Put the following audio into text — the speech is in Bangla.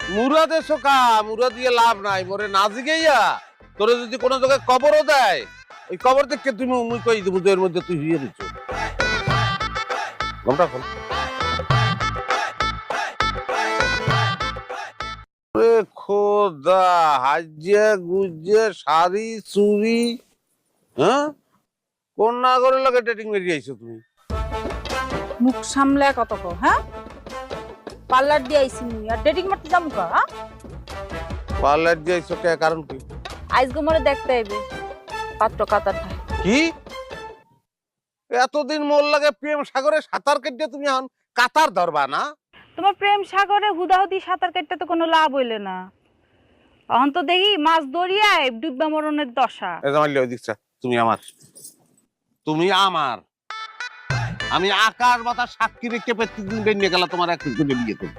মুরাদে শোকা মুরা দিয়ে লাভ নাই মোরে না জিগাইয়া তোরে যদি কোনো জায়গায় কবরও দেয় ওই কবর থেকে তুমি মুই কই দেবো এর মধ্যে তুই হিয়ে দিচ্ছ ঘন্টা ফোন খোদা হাজিয়া গুজে শাড়ি চুরি হ্যাঁ কোন না করে লাগে ডেটিং মেরে আইছো তুমি মুখ সামলে কত কো হ্যাঁ পার্লার দিয়ে আইছি আর ডেটিং মারতে যামু কা হ্যাঁ পার্লার দিয়ে আইছো কে কারণ কি আইজ গোমরে দেখতে আইবে পাত্র কাতার থাকে কি এতদিন মোর লাগে প্রেম সাগরে সাঁতার কেটে তুমি এখন কাতার ধরবা না তোমার প্রেম সাগরে হুদাহুদি সাঁতার কাটতে তো কোনো লাভ হইলে না এখন তো দেখি মাছ দরিয়ায় ডুববা মরণের দশা এই জামাইলে ওই দিকটা তুমি আমার আমি আকাশ বাতাস সাক্ষী রেখে প্রত্যেকদিন বেরিয়ে গেলাম তোমার এক বিয়ে করবো